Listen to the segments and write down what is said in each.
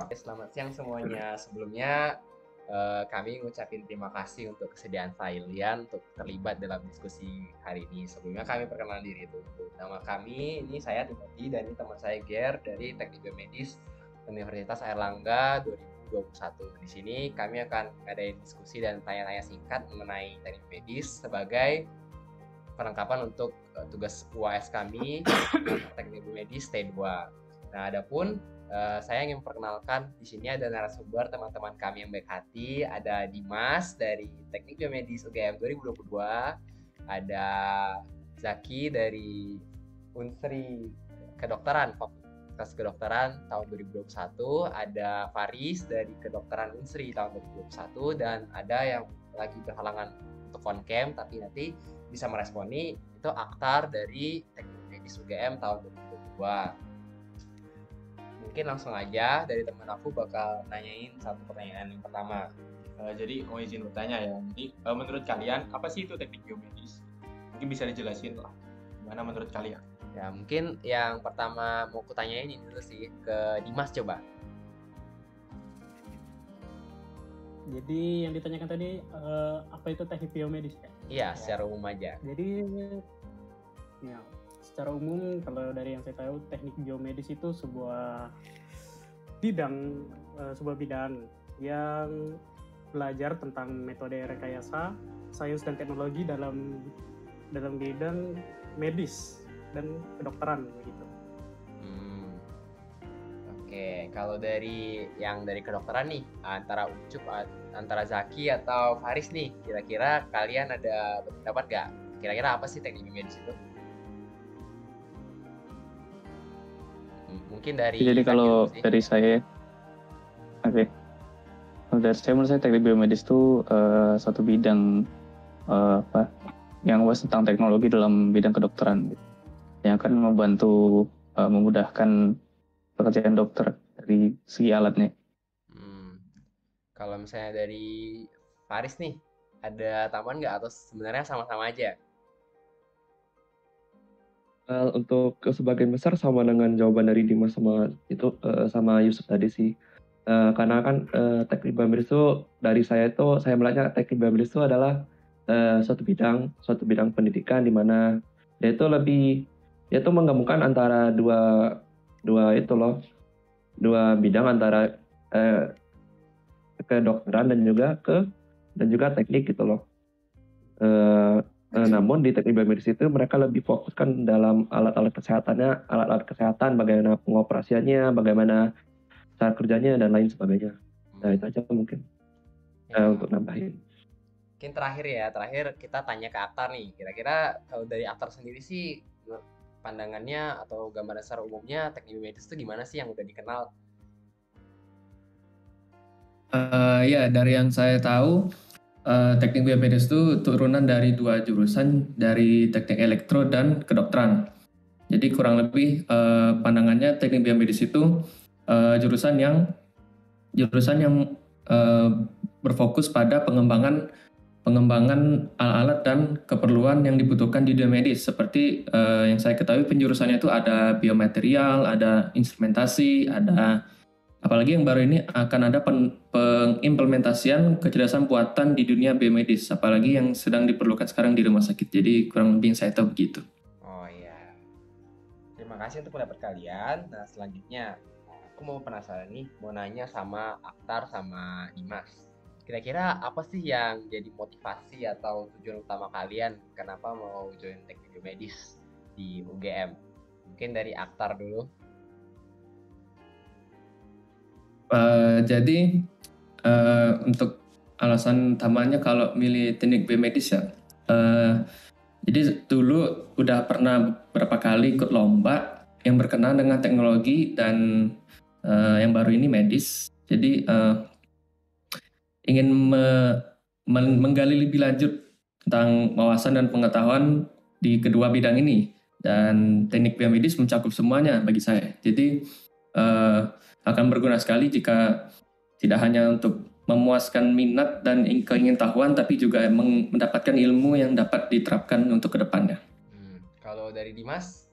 Selamat siang semuanya. Sebelumnya kami ngucapin terima kasih untuk kesediaan kalian untuk terlibat dalam diskusi hari ini. Sebelumnya kami perkenalan diri dulu. Nama kami, ini saya Timothy dan ini teman saya Ger dari Teknik Biomedis Universitas Airlangga 2021. Di sini kami akan ngadain diskusi dan tanya-tanya singkat mengenai teknik medis sebagai perlengkapan untuk tugas UAS kami Teknik Biomedis T2. Nah, adapun saya ingin memperkenalkan di sini ada narasumber teman-teman kami yang baik hati. Ada Dimas dari Teknik Biomedis UGM 2022, ada Zaki dari Unsri Kedokteran Fakultas Kedokteran tahun 2021, ada Faris dari Kedokteran Unsri tahun 2021, dan ada yang lagi berhalangan untuk on cam tapi nanti bisa meresponi, itu Akhtar dari Teknik Medis UGM tahun 2022. Mungkin langsung aja dari teman aku bakal nanyain satu pertanyaan yang pertama. Jadi mau izin bertanya ya. Jadi menurut kalian apa sih itu teknik biomedis? Mungkin bisa dijelasin lah. Gimana menurut kalian? Ya mungkin yang pertama mau kutanyain ini dulu sih ke Dimas coba. Jadi yang ditanyakan tadi apa itu teknik biomedis ya? Iya, secara umum aja. Jadi ya, secara umum kalau dari yang saya tahu teknik biomedis itu sebuah bidang yang belajar tentang metode rekayasa, sains dan teknologi dalam bidang medis dan kedokteran begitu. Oke, kalau dari kedokteran nih, antara Zaki atau Faris nih, kira-kira kalian ada pendapat nggak? Kira-kira apa sih teknik biomedis itu? Mungkin dari jadi kalau dari saya, oke. Kalau dari saya, menurut saya teknik biomedis itu satu bidang yang luas tentang teknologi dalam bidang kedokteran, yang akan membantu memudahkan pekerjaan dokter dari segi alatnya. Kalau misalnya dari Faris nih, ada tambahan nggak atau sebenarnya sama-sama aja? Untuk sebagian besar sama dengan jawaban dari Dimas sama Yusuf tadi sih. Karena kan teknik biomedis itu dari saya melihatnya teknik biomedis itu adalah suatu bidang pendidikan di mana dia itu menggabungkan antara dua bidang antara kedokteran dan juga teknik gitu loh. Namun di teknik biomedis itu mereka lebih fokuskan dalam alat-alat kesehatan, bagaimana pengoperasiannya, bagaimana cara kerjanya dan lain sebagainya. Nah itu aja mungkin untuk nambahin. Mungkin terakhir kita tanya ke Akhtar nih. Kira-kira kalau dari Akhtar sendiri sih, pandangannya atau gambaran secara umumnya teknik biomedis itu gimana sih yang udah dikenal? Ya, dari yang saya tahu, teknik biomedis itu turunan dari dua jurusan, dari teknik elektro dan kedokteran. Jadi kurang lebih pandangannya teknik biomedis itu jurusan yang berfokus pada pengembangan alat-alat dan keperluan yang dibutuhkan di dunia medis. Seperti yang saya ketahui penjurusannya itu ada biomaterial, ada instrumentasi, apalagi yang baru ini akan ada pengimplementasian kecerdasan buatan di dunia biomedis, apalagi yang sedang diperlukan sekarang di rumah sakit. Jadi kurang lebih yang saya tahu begitu. Oh iya. Terima kasih untuk pendapat kalian. Nah selanjutnya aku mau penasaran nih, mau nanya sama Akhtar sama Dimas. Kira-kira apa sih yang jadi motivasi atau tujuan utama kalian kenapa mau join teknik biomedis di UGM? Mungkin dari Akhtar dulu. Jadi untuk alasan utamanya kalau milih teknik biomedis ya, jadi dulu udah pernah beberapa kali ikut lomba yang berkenaan dengan teknologi dan yang baru ini medis. Jadi ingin menggali lebih lanjut tentang wawasan dan pengetahuan di kedua bidang ini, dan teknik biomedis mencakup semuanya bagi saya. Jadi akan berguna sekali jika tidak hanya untuk memuaskan minat dan keingintahuan, tapi juga mendapatkan ilmu yang dapat diterapkan untuk kedepannya. Kalau dari Dimas?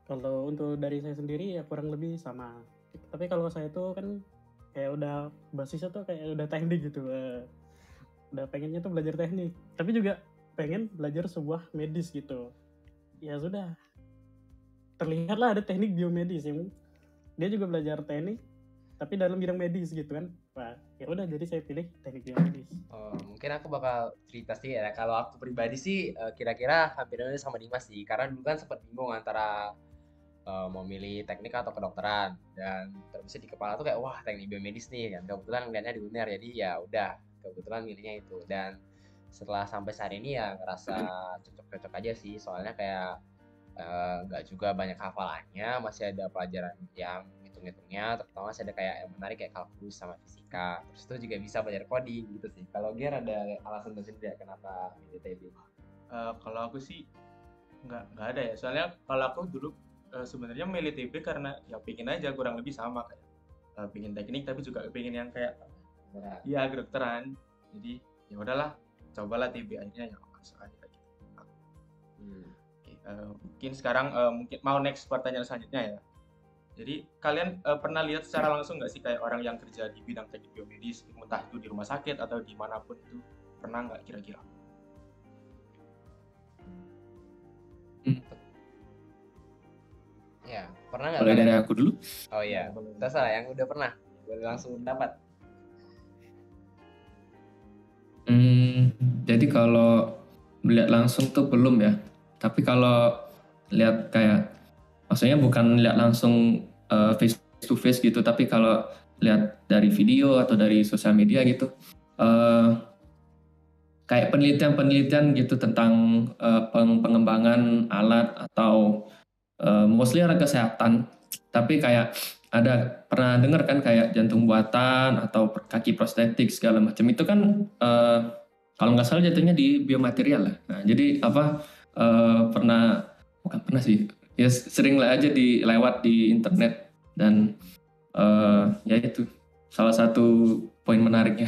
Kalau untuk dari saya sendiri ya kurang lebih sama Tapi kalau saya tuh kan kayak udah basisnya tuh kayak udah teknik gitu. Udah pengennya tuh belajar teknik. Tapi juga pengen belajar sebuah medis gitu. Ya sudah, terlihatlah ada teknik biomedis yang dia juga belajar teknik tapi dalam bidang medis gitu kan. Wah, ya udah jadi saya pilih teknik biomedis. Mungkin aku bakal cerita sih ya. Kalau aku pribadi sih kira-kira hampir sama Dimas sih. Karena dulu kan sempat bingung antara mau milih teknik atau kedokteran, dan terus di kepala tuh kayak wah teknik biomedis nih kan, kebetulan ngeliatnya di UNER, jadi ya udah kebetulan milihnya itu. Dan setelah sampai saat ini ya ngerasa cocok-cocok aja sih, soalnya kayak nggak juga banyak hafalannya, masih ada pelajaran yang hitung-hitungnya, terutama masih ada kayak yang menarik kayak kalkulus sama fisika, terus itu juga bisa belajar coding gitu sih. Kalau Ger ada alasan tersendiri ya kenapa milih TB? Kalau aku sih nggak ada ya, soalnya kalau aku dulu sebenarnya milih TB karena ya pengen aja kurang lebih sama kayak pengen teknik tapi juga pengen yang kayak ya kedokteran. Jadi ya udahlah, cobalah TB, akhirnya yang masuk aja gitu. Oke, mungkin sekarang mungkin mau next pertanyaan selanjutnya ya. Jadi kalian pernah lihat secara langsung nggak sih kayak orang yang kerja di bidang teknik biomedis, entah itu di rumah sakit atau dimanapun itu, pernah nggak kira-kira? Ya, pernah nggak Mulai kalian? dari aku dulu. Oh iya, terserah yang udah pernah, boleh langsung dapat. Jadi kalau melihat langsung tuh belum ya. Tapi kalau lihat kayak, maksudnya bukan lihat langsung face to face gitu, tapi kalau lihat dari video atau dari sosial media gitu, kayak penelitian-penelitian gitu tentang pengembangan alat atau mostly arah kesehatan. Tapi kayak ada pernah dengar kan kayak jantung buatan atau kaki prostetik segala macam itu kan kalau nggak salah jatuhnya di biomaterial lah. Nah, jadi bukan pernah sih, ya sering lah aja lewat di internet, dan ya itu salah satu poin menariknya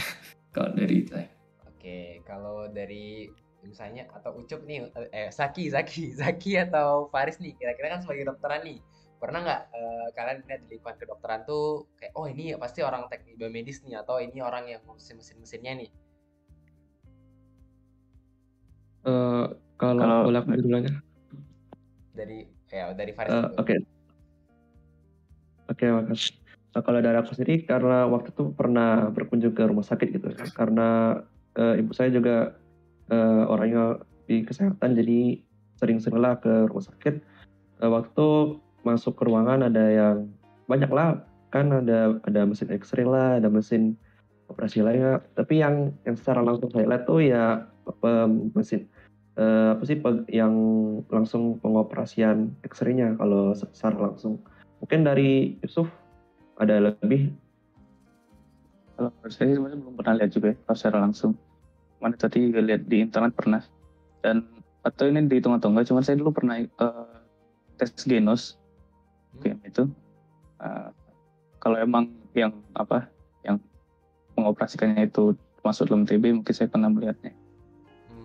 kalau dari saya. Oke, kalau dari misalnya atau Ucup nih, Zaki atau Faris nih, kira-kira kan sebagai dokteran nih, pernah nggak kalian lihat di lingkungan kedokteran tuh kayak oh ini pasti orang teknik biomedis nih, atau ini orang yang ngurusin mesin-mesinnya nih? Kalau boleh aku dulunya. Dari Faris dulu. Oke, makasih. Nah, kalau dari aku sendiri, karena waktu itu pernah berkunjung ke rumah sakit gitu, karena ibu saya juga orangnya di kesehatan, jadi sering-seringlah ke rumah sakit. Waktu masuk ke ruangan ada yang banyak lah, kan ada mesin X-ray lah, ada mesin operasi lainnya. Tapi yang secara langsung saya lihat tuh ya mesin yang langsung pengoperasian X-ray-nya kalau secara langsung. Mungkin dari Yusuf ada lebih? Kalau saya sebenarnya belum pernah lihat juga ya, kalau secara langsung. Mana tadi lihat di internet pernah. Dan atau ini dihitung atau enggak, cuman saya dulu pernah tes genos itu. Kalau emang yang mengoperasikannya itu masuk dalam TB, mungkin saya pernah melihatnya.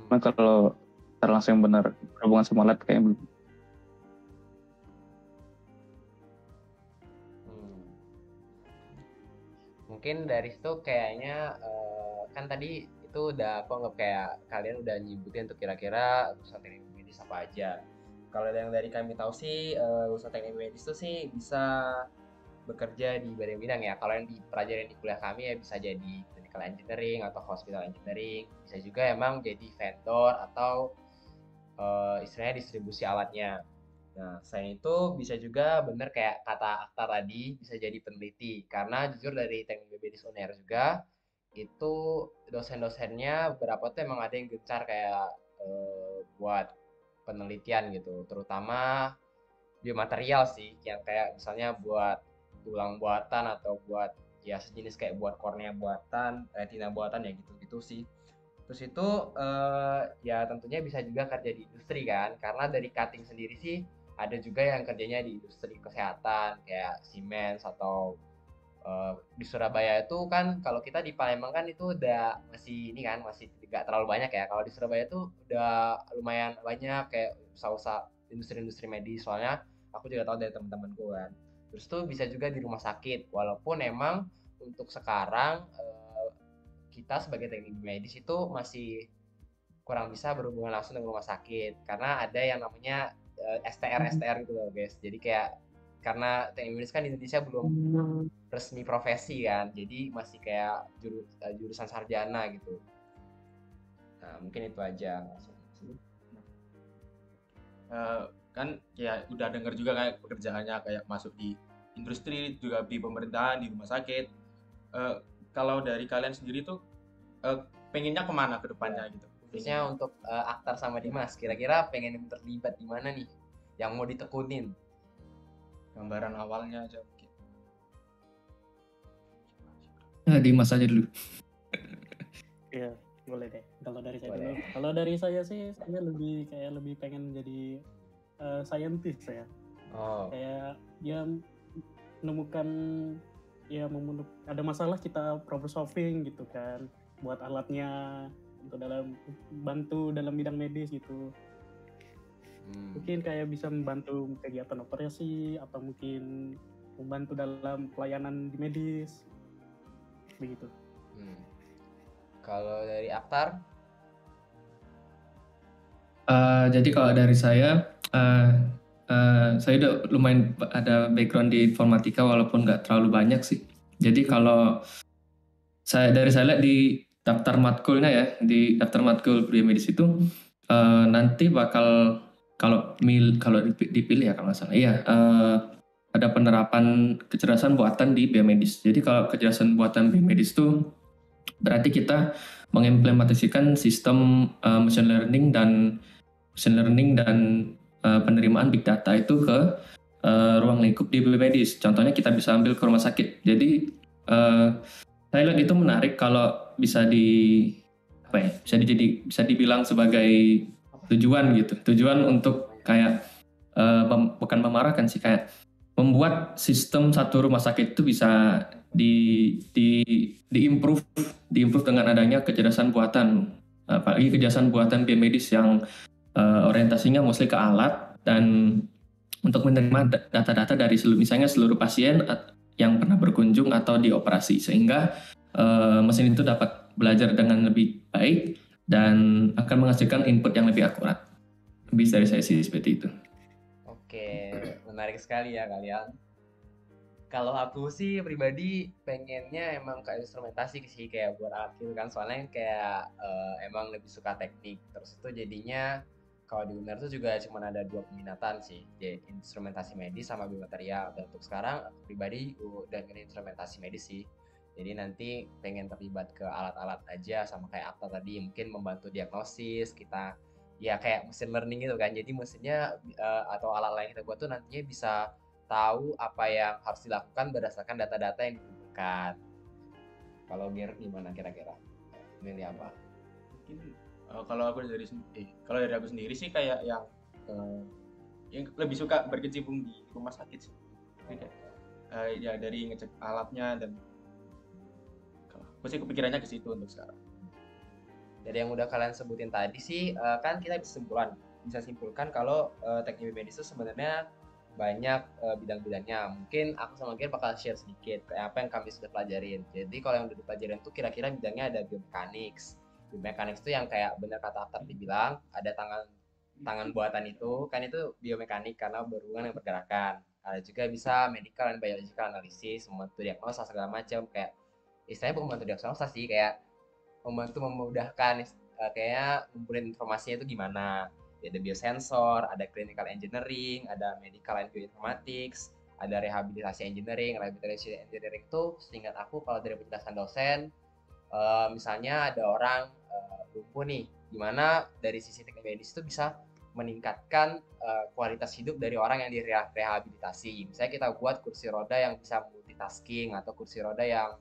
Cuman kalau secara langsung yang benar berhubungan sama lab kayaknya belum. Mungkin dari situ kayaknya kan tadi itu udah aku anggap kayak kalian udah nyebutin untuk kira-kira urusan teknik medis apa aja. Kalau yang dari kami tahu sih urusan teknik medis itu sih bisa bekerja di berbagai bidang ya. Kalau yang dipelajarin di kuliah kami ya bisa jadi clinical engineering atau hospital engineering, bisa juga emang jadi vendor atau istilahnya distribusi alatnya. Nah, selain itu bisa juga bener kayak kata Akhtar tadi, bisa jadi peneliti. Karena jujur dari teknik biomedis UNER juga, itu dosen-dosennya beberapa tuh emang ada yang gencar kayak buat penelitian gitu. Terutama biomaterial sih, yang kayak misalnya buat tulang buatan atau buat ya sejenis kayak buat kornea buatan, retina buatan ya gitu-gitu sih. Terus itu ya tentunya bisa juga kerja di industri kan, karena dari cutting sendiri sih ada juga yang kerjanya di industri kesehatan kayak Siemens atau di Surabaya itu kan, kalau kita di Palembang kan itu udah masih ini kan masih tidak terlalu banyak ya. Kalau di Surabaya tuh udah lumayan banyak kayak usaha-usaha industri-industri medis, soalnya aku juga tahu dari teman-temanku kan. Terus tuh bisa juga di rumah sakit, walaupun emang untuk sekarang kita sebagai teknik medis itu masih kurang bisa berhubungan langsung dengan rumah sakit karena ada yang namanya STR gitu loh guys. Jadi kayak karena teknik medis kan di Indonesia belum resmi profesi kan, jadi masih kayak jurusan sarjana gitu. Nah mungkin itu aja. Kan ya udah denger juga kayak pekerjaannya kayak masuk di industri, juga di pemerintahan, di rumah sakit. Kalau dari kalian sendiri tuh pengennya kemana ke depannya gitu? Khususnya untuk Akhtar sama Dimas, kira-kira pengen terlibat di mana nih yang mau ditekunin? Gambaran awalnya aja mungkin. Dimas aja dulu. Iya, boleh deh. Kalau dari saya dulu. Kalau dari saya sih, saya lebih pengen jadi scientist ya. Kayak dia menemukan ada masalah kita problem solving gitu kan, buat alatnya untuk bantu dalam bidang medis gitu. Mungkin kayak bisa membantu kegiatan operasi atau mungkin membantu dalam pelayanan di medis begitu. Kalau dari Akhtar? Jadi kalau dari saya udah lumayan ada background di informatika walaupun nggak terlalu banyak sih. Jadi kalau saya lihat di daftar matkulnya ya, di daftar matkul biomedis itu nanti bakal kalau dipilih ya kalau nggak salah, ada penerapan kecerdasan buatan di biomedis. Jadi kalau kecerdasan buatan biomedis itu berarti kita mengimplementasikan sistem machine learning dan penerimaan big data itu ke ruang lingkup di biomedis. Contohnya kita bisa ambil ke rumah sakit. Jadi saya lihat itu menarik kalau bisa dibilang sebagai tujuan gitu. Tujuan untuk kayak bukan memarahkan sih, kayak membuat sistem satu rumah sakit itu bisa di-improve dengan adanya kecerdasan buatan. Apalagi kecerdasan buatan biomedis yang orientasinya mostly ke alat dan untuk menerima data-data dari seluruh pasien yang pernah berkunjung atau dioperasi, sehingga mesin itu dapat belajar dengan lebih baik dan akan menghasilkan input yang lebih akurat. Lebih dari saya sih seperti itu. Oke, menarik sekali ya kalian. Kalau aku sih pribadi pengennya emang ke instrumentasi sih, kayak buat alat gitu kan, soalnya kayak emang lebih suka teknik. Terus itu jadinya kalau di UNER tuh juga cuma ada 2 peminatan sih, jadi instrumentasi medis sama biomaterial. Dan untuk sekarang aku pribadi udah instrumentasi medis sih. Jadi nanti pengen terlibat ke alat-alat aja sama kayak Akta tadi, mungkin membantu diagnosis kita ya kayak machine learning gitu kan. Jadi mesinnya atau alat lain kita buat tuh nantinya bisa tahu apa yang harus dilakukan berdasarkan data-data yang dikumpulkan. Kalau Ger gimana kira-kira? Milih apa? Mungkin kalau dari aku sendiri sih kayak yang lebih suka berkecimpung di rumah sakit sih. Ya dari ngecek alatnya, dan aku sih kepikirannya ke situ untuk sekarang. Dari yang udah kalian sebutin tadi sih, kan kita bisa simpulkan kalau teknik medis itu sebenarnya banyak bidang-bidangnya. Mungkin aku sama Ger bakal share sedikit kayak apa yang kami sudah pelajarin. Jadi kalau yang udah dipelajarin tuh kira-kira bidangnya ada biomechanics. Biomechanics itu yang kayak benar kata Akhtar dibilang, ada tangan buatan itu, kan itu biomekanik karena berhubungan dengan pergerakan. Ada juga bisa medical and biological analysis, membantu diagnosa segala macam, kayak istilahnya bukan membantu diagnosa sih, kayak membantu memudahkan kayak ngumpulin informasinya itu gimana. Ada biosensor, ada clinical engineering, ada medical and bioinformatics, ada rehabilitasi engineering. Rehabilitasi engineering itu seingat aku kalau dari penjelasan dosen, misalnya ada orang lumpuh nih, gimana dari sisi teknik medis itu bisa meningkatkan kualitas hidup dari orang yang direhabilitasi. Misalnya kita buat kursi roda yang bisa multitasking, atau kursi roda yang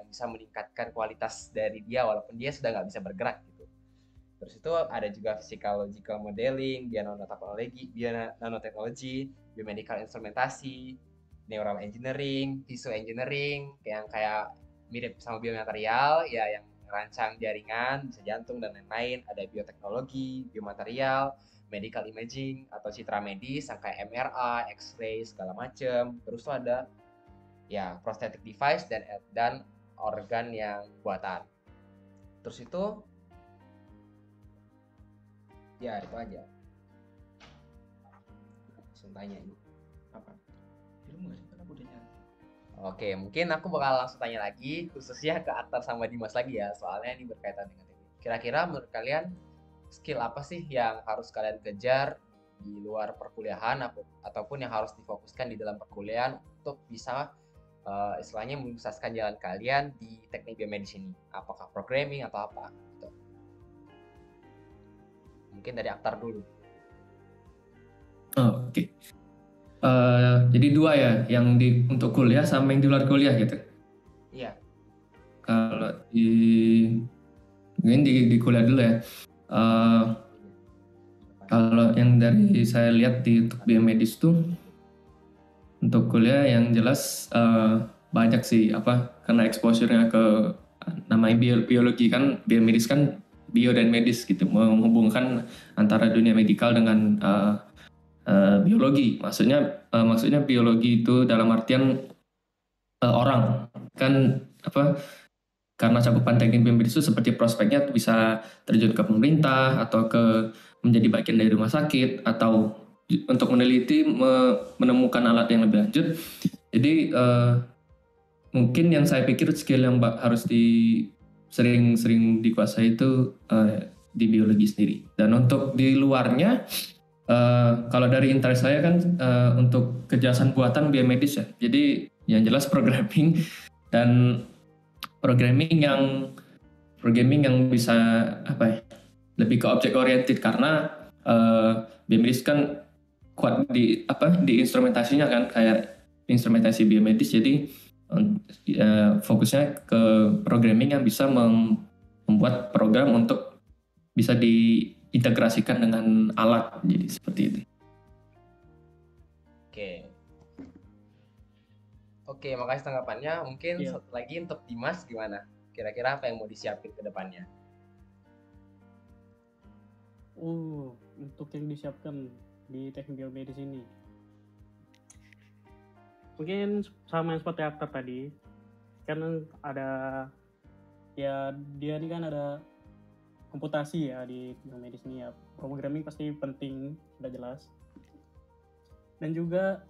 bisa meningkatkan kualitas dari dia walaupun dia sudah nggak bisa bergerak gitu. Terus itu ada juga physiological modeling, nanotechnology, biomedical instrumentasi, neural engineering, tissue engineering, yang kayak mirip sama biomaterial ya, yang rancang jaringan bisa jantung dan lain-lain. Ada bioteknologi, biomaterial, medical imaging atau citra medis yang kayak MRI, X-ray segala macem. Terus tuh ada ya prosthetic device dan organ yang buatan. Terus itu ya itu aja. Langsung tanya ini. Apa? Film nggak sih? Kan aku udah nyanyi. Oke, mungkin aku bakal langsung tanya lagi, khususnya ke Aktar sama Dimas lagi ya, soalnya ini berkaitan dengan ini. Kira-kira menurut kalian skill apa sih yang harus kalian kejar di luar perkuliahan ataupun yang harus difokuskan di dalam perkuliahan untuk bisa istilahnya menyukseskan jalan kalian di teknik biomedis ini? Apakah programming atau apa? Gitu. Mungkin dari Aktar dulu. Oh, oke. Jadi dua ya, yang untuk kuliah sama yang di luar kuliah gitu. Iya. Kalau mungkin di kuliah dulu ya. Kalau yang dari saya lihat untuk biomedis tuh untuk kuliah yang jelas banyak sih karena exposure-nya ke namanya biologi kan, biomedis kan bio dan medis gitu, menghubungkan antara dunia medikal dengan biologi. Maksudnya biologi itu dalam artian orang kan karena cakupan teknik biomedis itu seperti prospeknya bisa terjun ke pemerintah atau menjadi bagian dari rumah sakit atau untuk meneliti menemukan alat yang lebih lanjut. Jadi mungkin yang saya pikir skill yang harus sering dikuasai itu di biologi sendiri. Dan untuk di luarnya kalau dari interest saya kan untuk kejelasan buatan biomedis ya. Jadi yang jelas programming dan programming yang bisa lebih ke object oriented karena biomedis kan kuat di instrumentasinya kan, kayak instrumentasi biomedis. Jadi fokusnya ke programming yang bisa membuat program untuk bisa diintegrasikan dengan alat, jadi seperti itu. Oke, makasih tanggapannya. Mungkin lagi untuk Dimas gimana? Kira-kira apa yang mau disiapin ke depannya? Untuk yang disiapkan di teknik biomedis ini, mungkin sama yang seperti Aktar tadi, kan ada ya dia ini kan ada komputasi ya di biomedis ini ya, programming pasti penting, sudah jelas. Dan juga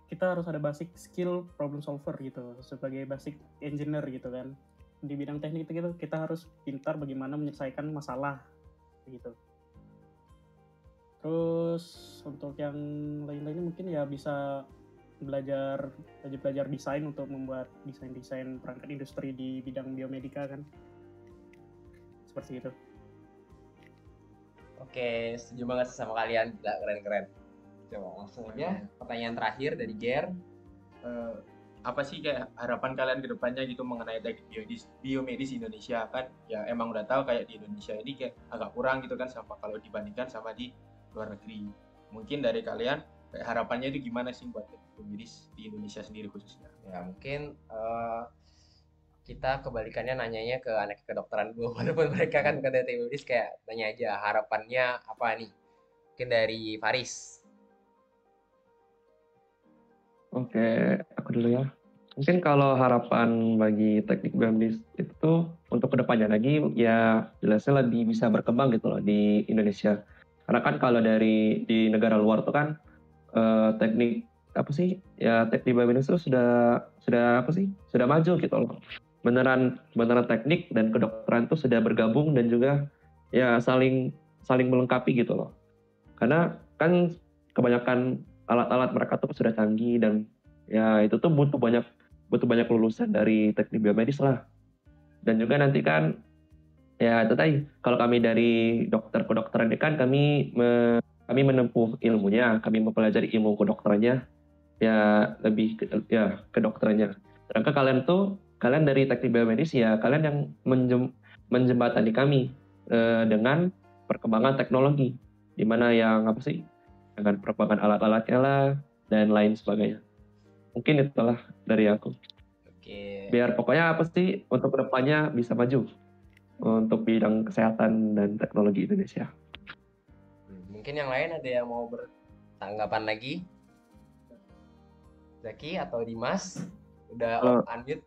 kita harus ada basic skill problem solver gitu, sebagai basic engineer gitu kan. Di bidang teknik itu kita harus pintar bagaimana menyelesaikan masalah gitu. Terus untuk yang lain-lainnya mungkin ya bisa belajar desain untuk membuat desain perangkat industri di bidang biomedika kan. Seperti itu. Oke, setuju banget sama kalian, gila, keren-keren. Coba langsung aja pertanyaan terakhir dari Ger. Apa sih kayak harapan kalian ke depannya gitu mengenai teknik biomedis Indonesia? Kan ya emang udah tahu kayak di Indonesia ini kayak agak kurang gitu kan sama kalau dibandingkan sama di luar negeri. Mungkin dari kalian kayak harapannya itu gimana sih buat teknik biomedis di Indonesia sendiri khususnya? Ya mungkin kita kebalikannya nanyanya ke anak kedokteran dulu, walaupun mereka kan bukan teknik biomedis, kayak tanya aja harapannya apa nih. Mungkin dari Faris. Oke, aku dulu ya. Mungkin kalau harapan bagi teknik biomedis itu untuk kedepannya lagi ya jelasnya lebih bisa berkembang gitu loh di Indonesia. Karena kan kalau di negara luar tuh kan teknik biomedis itu sudah maju gitu loh. Beneran teknik dan kedokteran itu sudah bergabung dan juga ya saling melengkapi gitu loh. Karena kan kebanyakan alat-alat mereka tuh sudah canggih dan ya itu tuh butuh banyak lulusan dari teknik biomedis lah. Dan juga nanti kan ya itu tadi, kalau kami dari dokter kedokteran ini kan kami menempuh ilmunya, kami mempelajari ilmu kedokterannya ya lebih kedokterannya. Sedangkan kalian dari teknik biomedis ya kalian yang menjembatani kami dengan perkembangan teknologi, di mana yang dengan perkembangan alat-alatnya lah dan lain sebagainya. Mungkin itulah dari aku. Oke. Biar pokoknya untuk kedepannya bisa maju untuk bidang kesehatan dan teknologi Indonesia. Mungkin Mungkin yang lain ada yang mau bertanggapan lagi? Zaki atau Dimas? Udah Kalau- unmute?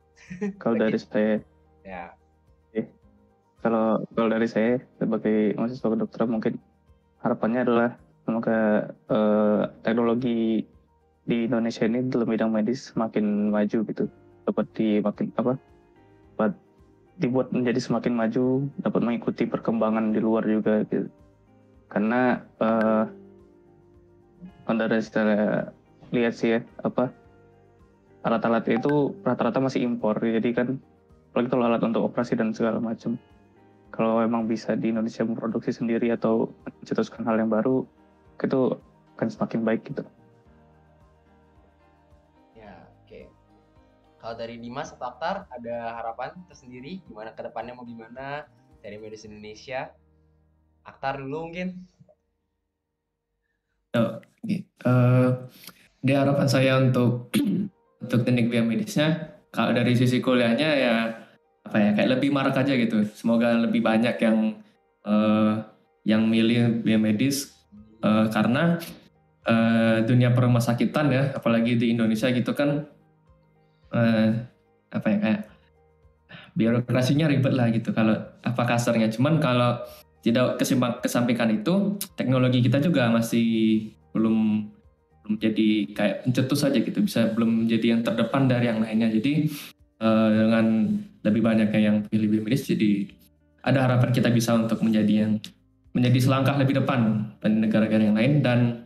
Kalau dari saya, Ya. kalau dari saya sebagai mahasiswa kedokteran mungkin harapannya adalah semoga teknologi di Indonesia ini dalam bidang medis semakin maju gitu, dapat dibuat menjadi semakin maju, dapat mengikuti perkembangan di luar juga gitu. Karena kalau dari saya lihat sih ya, alat-alat itu rata-rata masih impor, jadi kan apalagi kalau alat untuk operasi dan segala macam. Kalau memang bisa di Indonesia memproduksi sendiri atau mencetuskan hal yang baru, itu akan semakin baik gitu. Ya, oke. Kalau dari Dimas atau Aktar, ada harapan tersendiri gimana ke depannya mau gimana dari medis Indonesia? Aktar dulu mungkin. Di harapan saya untuk teknik biomedisnya, kalau dari sisi kuliahnya ya kayak lebih marak aja gitu. Semoga lebih banyak yang milih biomedis karena dunia perumah sakitan ya, apalagi di Indonesia gitu kan kayak birokrasinya ribet lah gitu kalau kasarnya. Cuman kalau tidak kesampingkan itu, teknologi kita juga masih belum jadi kayak pencetus saja gitu, belum jadi yang terdepan dari yang lainnya. Jadi dengan lebih banyaknya yang pilih biomedis, jadi ada harapan kita bisa untuk menjadi selangkah lebih depan dari negara-negara yang lain, dan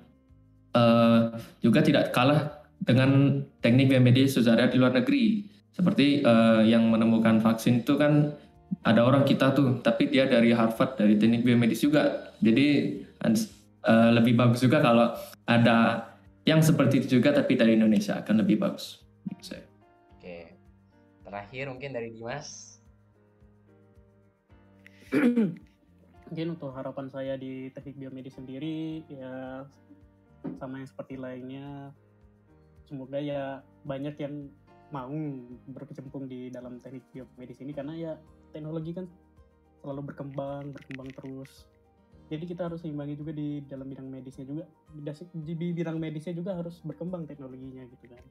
juga tidak kalah dengan teknik biomedis sudah ada di luar negeri. Seperti yang menemukan vaksin itu kan ada orang kita tuh, tapi dia dari Harvard, dari teknik biomedis juga. Jadi lebih bagus juga kalau ada yang seperti itu juga, tapi dari Indonesia akan lebih bagus. Oke. Terakhir mungkin dari Dimas. Mungkin untuk harapan saya di teknik biomedis sendiri ya sama yang seperti lainnya, semoga ya banyak yang mau berkecimpung di dalam teknik biomedis ini, karena ya teknologi kan selalu berkembang terus. Jadi kita harus seimbangi juga di dalam bidang medisnya juga. Di bidang medisnya juga harus berkembang teknologinya gitu kan.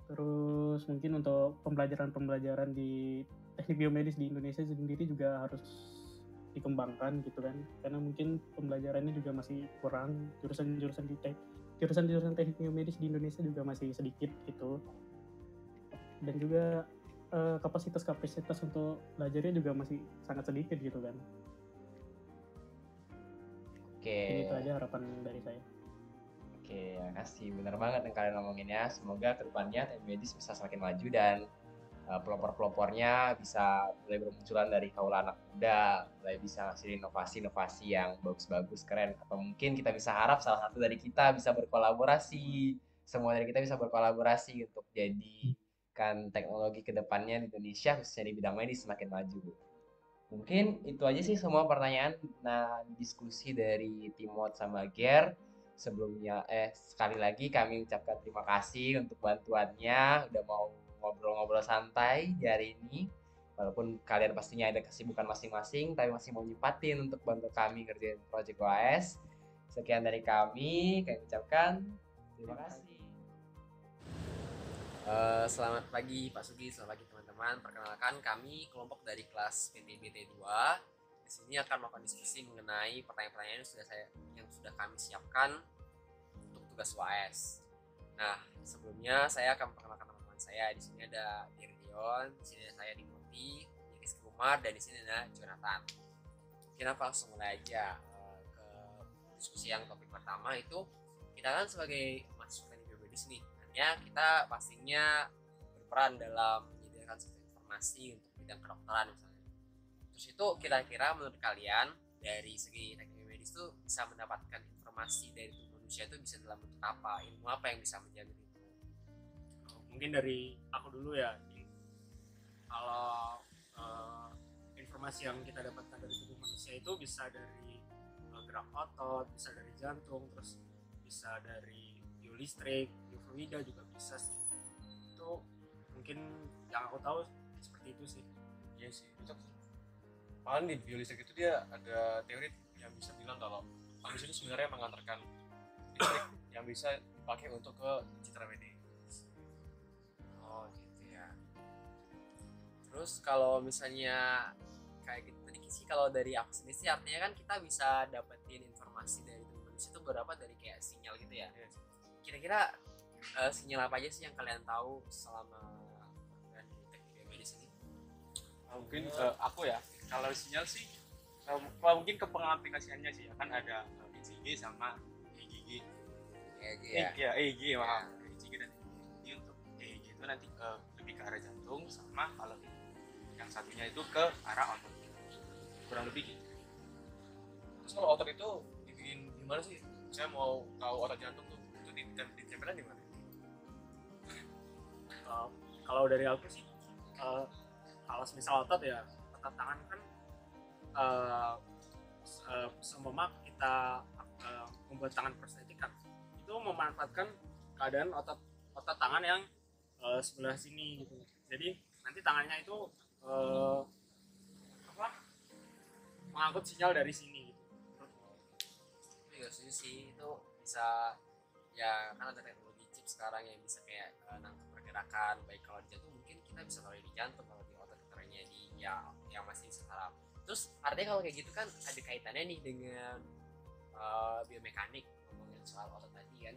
Terus mungkin untuk pembelajaran di teknik biomedis di Indonesia sendiri juga harus dikembangkan gitu kan. Karena mungkin pembelajarannya juga masih kurang, jurusan teknik biomedis di Indonesia juga masih sedikit gitu. Dan juga kapasitas untuk belajarnya juga masih sangat sedikit gitu kan. Oke. Itu aja harapan dari saya. Oke, makasih. Benar banget yang kalian ngomongin ya. Semoga kedepannya teknik medis bisa semakin maju dan pelopor-pelopornya bisa mulai bermunculan dari kaula anak muda, mulai bisa ngasih inovasi-inovasi yang bagus-bagus, keren. Atau mungkin kita bisa harap salah satu dari kita bisa berkolaborasi. Semua dari kita bisa berkolaborasi untuk jadikan teknologi kedepannya di Indonesia, khususnya di bidang medis, semakin maju. Mungkin itu aja sih semua pertanyaan diskusi dari Timot sama Ger. Sebelumnya sekali lagi kami ucapkan terima kasih untuk bantuannya, udah mau ngobrol-ngobrol santai di hari ini. Walaupun kalian pastinya ada kesibukan masing-masing, tapi masih mau nyempatin untuk bantu kami ngerjain project OAS. Sekian dari kami ucapkan terima kasih. Selamat pagi Pak Sugi, selamat pagi teman-teman. Perkenalkan, kami kelompok dari kelas PTBT 2. Di sini akan melakukan diskusi mengenai pertanyaan-pertanyaan yang sudah kami siapkan untuk tugas UAS. Nah, sebelumnya saya akan memperkenalkan teman-teman saya. Di sini ada Dirdion, di sini ada saya Dimoti, Rizky Umar, dan di sini ada Jonathan. Mungkin apa langsung mulai aja ke diskusi yang topik pertama itu, kita kan sebagai mahasiswa teknik biomedis nih, kita pastinya berperan dalam menyediakan suatu informasi untuk bidang kedokteran misalnya. Terus itu kira-kira menurut kalian dari segi teknik medis itu bisa mendapatkan informasi dari tubuh manusia itu bisa dalam bentuk apa? Ilmu apa yang bisa menjamin itu? Mungkin dari aku dulu ya. Kalau informasi yang kita dapatkan dari tubuh manusia itu bisa dari gerak otot, bisa dari jantung, terus bisa dari biolistrik, biofluida juga bisa sih. Itu mungkin yang aku tahu seperti itu sih. Iya sih, itu paling di biolistrik itu dia ada teori yang bisa bilang kalau manusia itu sebenarnya mengantarkan listrik yang bisa dipakai untuk ke citra medis. Oh gitu ya. Terus kalau misalnya kayak gitu tadi sih, kalau dari aku sendiri sih artinya kan kita bisa dapetin informasi dari tubuh manusia itu beberapa dari kayak sinyal gitu ya. Kira-kira sinyal apa aja sih yang kalian tahu selama di teknik biomedis ini? Mungkin aku ya, kalau sinyal sih kalau mungkin ke pengaplikasiannya sih ya, kan ada ECG sama EGG. EEG maaf. ECG dan EGG. Untuk EEG itu nanti lebih ke arah jantung, sama kalau yang satunya itu ke arah otot. Kurang lebih gitu. Terus kalau otot itu dibikin gimana sih? Saya mau tahu otot jantung tuh itu ditempelnya di mana? Kalau dari aku sih, kalau misal otot ya, otot tangan kan seumpama kita membuat tangan prostetik kan, itu memanfaatkan keadaan otot tangan yang sebelah sini gitu. Jadi nanti tangannya itu mengangkut sinyal dari sini gitu. Iya sih itu bisa ya, kan ada teknologi chip sekarang yang bisa kayak nangkep pergerakan, baik kalau di jantung mungkin kita bisa tahu di jantung, kalau di otot keteranya di yang masih saraf. Terus artinya kalau kayak gitu kan ada kaitannya nih dengan biomekanik, ngomongin soal otot tadi kan.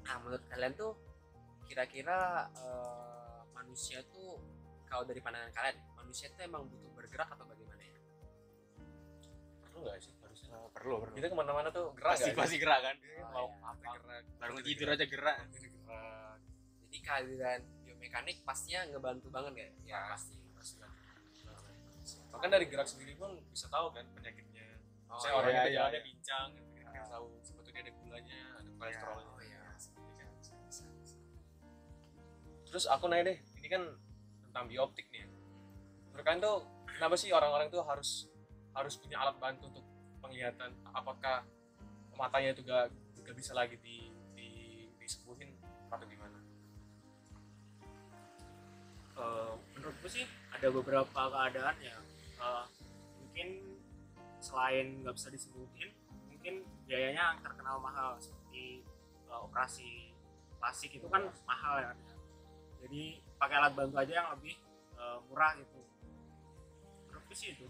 Nah menurut kalian tuh kira-kira manusia tuh, kalau dari pandangan kalian, manusia tuh emang butuh bergerak atau bagaimana ya? Perlu nggak sih? Harusnya perlu. Kita kemana-mana tuh gerak Pasti gerak kan. Mau apa gerak, Bangun tidur aja gerak. Jadi kehadiran biomekanik pastinya ngebantu banget ya? Ya pasti. Bahkan dari gerak sendiri pun bisa tahu kan penyakitnya. Saya orang yang jalannya bincang, kita tahu sebetulnya ada gulanya, ada kolesterolnya. Oh iya. Bisa. Terus aku nanya deh, ini kan tentang bioptik nih ya. Menurut kalian tuh kenapa sih orang-orang tuh harus punya alat bantu untuk penglihatan? Apakah matanya itu gak bisa lagi disembuhin atau gimana? Menurutku sih ada beberapa keadaan ya, mungkin selain nggak bisa disembuhin, mungkin biayanya terkenal mahal, seperti operasi plastik itu kan mahal ya. Jadi pakai alat bantu aja yang lebih murah gitu. Menurutku sih itu.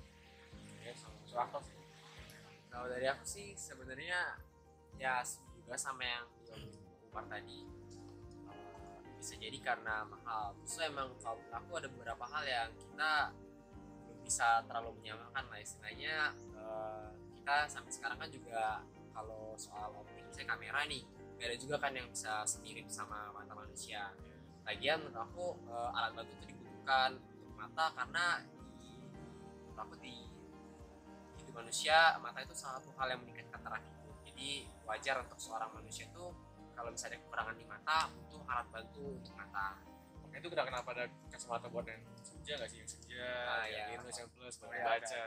Ya, sama sih. Kalau dari aku sih sebenarnya ya juga sama yang diomongin Umar tadi. Bisa jadi karena mahal. Terus emang kalau menurut aku ada beberapa hal yang kita belum bisa terlalu menyamakan lah istilahnya. Kita sampai sekarang kan juga kalau soal optik misalnya kamera nih, gak ada juga kan yang bisa semirip sama mata manusia. Lagian menurut aku alat bantu itu dibutuhkan untuk mata karena menurut aku di hidup manusia mata itu salah satu hal yang meningkatkan taraf hidup. Jadi wajar untuk seorang manusia itu kalau misalnya ada kekurangan di mata butuh alat bantu untuk mata. Oke, itu kenapa ada kacamata buat yang senja nggak sih? Yang senja, yang minus, yang plus, buat baca.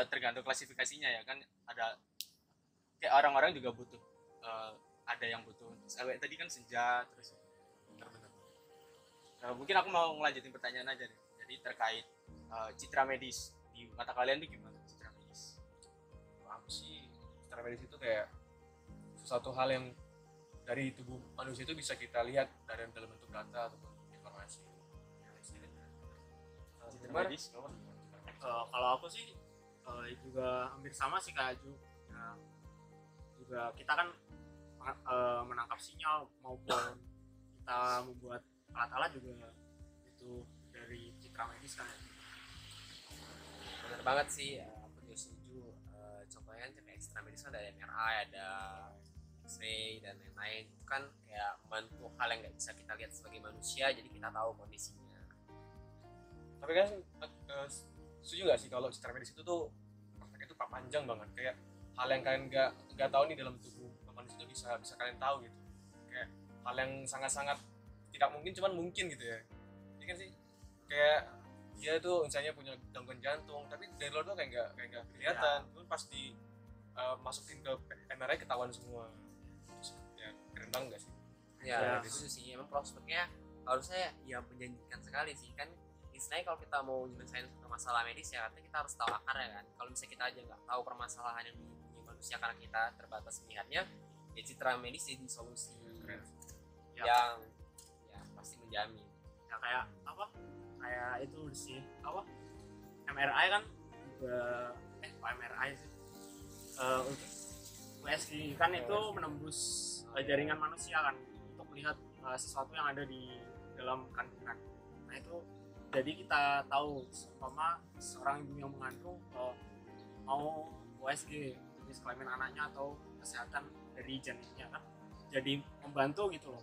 Tergantung klasifikasinya ya kan, ada kayak orang-orang juga butuh, ada yang butuh tadi kan senja terus benar. Mungkin aku mau ngelanjutin pertanyaan aja nih. Jadi terkait citra medis di mata kalian tuh gimana citra medis? Aku sih citra medis itu kayak sesuatu hal yang dari tubuh manusia itu bisa kita lihat dalam bentuk data ataupun informasi. Citra medis? Kalau aku sih juga hampir sama sih kayak Aju. Nah, juga kita kan menangkap sinyal maupun kita membuat alat-alat juga itu dari citra medis kan. Bener banget sih, aku juga setuju. Contohnya kayak citra medis kan ada MRI, ada X-ray dan lain-lain. Itu kan kayak membantu hal yang nggak bisa kita lihat sebagai manusia, jadi kita tahu kondisinya. Tapi kan setuju nggak sih kalau citra medis itu tuh prakteknya tuh panjang banget, kayak hal yang kalian nggak tahu nih dalam tubuh manusia itu bisa kalian tahu gitu, kayak hal yang sangat-sangat tidak mungkin cuman mungkin gitu ya. Ini kan sih kayak dia tuh misalnya punya gangguan jantung tapi dari luar tuh kayak nggak kelihatan, cuman pas masukin ke MRI ketahuan semua. Ya keren banget nggak sih? Ya itu sih emang prospeknya harusnya ya menjanjikan sekali sih kan. Istilahnya kalau kita mau nyelesain masalah medis ya artinya kita harus tahu akarnya kan. Kalau misalnya kita aja nggak tahu permasalahan yang manusia karena kita terbatas melihatnya, ya citra medis jadi solusi Ya. yang ya pasti menjamin. Ya kayak apa, kayak itu sih apa, MRI kan juga kok MRI sih, untuk USG kan itu menembus jaringan manusia kan untuk melihat sesuatu yang ada di dalam kandungan. Nah itu jadi kita tahu seumpama seorang ibu yang mengandung mau USG jenis kelamin anaknya atau kesehatan dari janinnya kan, jadi membantu gitu loh.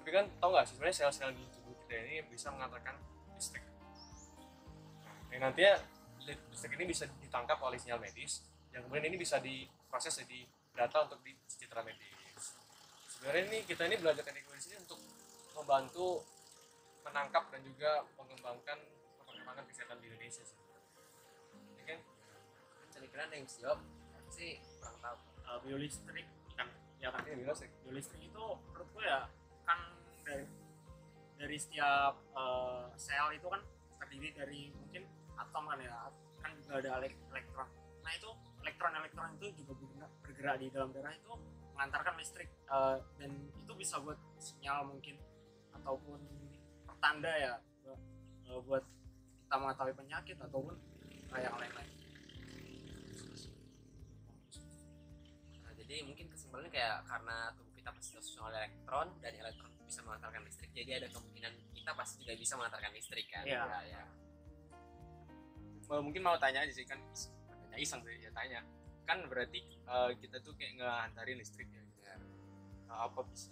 Tapi kan tau nggak sih sebenarnya sel-sel di tubuh kita ini bisa mengantarkan listrik. Nah, nantinya listrik ini bisa ditangkap oleh sinyal medis yang kemudian ini bisa diproses jadi data untuk di citra medis. Sebenarnya kita ini belajar teknik medis ini untuk membantu menangkap dan juga mengembangkan perkembangan kesehatan di Indonesia sih. Ya kan? Kira-kira ada yang bisa jawab sih, kurang tahu. Biolistrik kan, ya kan, Ini listrik. biolistrik itu menurutku ya kan dari setiap sel itu kan terdiri dari mungkin atom kan ya, kan juga ada elektron. Nah itu elektron itu juga bergerak di dalam darah itu mengantarkan listrik, dan itu bisa buat sinyal mungkin ataupun pertanda ya, buat kita mengetahui penyakit ataupun yang lain-lain. Nah, jadi mungkin kesimpulannya kayak karena tubuh kita pasti tersusun oleh elektron dan elektron itu bisa mengantarkan listrik, jadi ada kemungkinan kita pasti juga bisa mengantarkan listrik kan. Iya. Ya. Mungkin mau tanya aja sih, kan tanya iseng sih ya, tanya kan berarti kita tuh kayak ngehantarin listrik ya, apa bisa?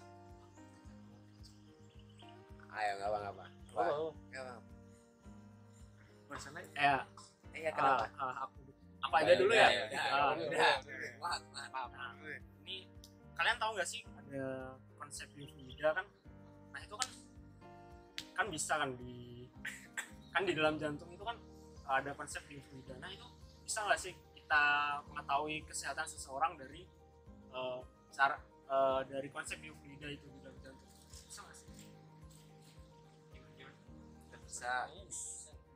Ayo nggak apa-apa. Oh, Nggak apa-apa. maksudnya Iya kenapa? aku aja dulu ya. Udah. Maaf. Nah, ini kalian tahu nggak sih ada konsep biofluida kan? Nah itu kan bisa kan di dalam jantung itu kan ada konsep biofluida. Nah itu bisa nggak sih kita mengetahui kesehatan seseorang dari dari konsep biofluida itu di dalam jantung? Bisa nggak sih?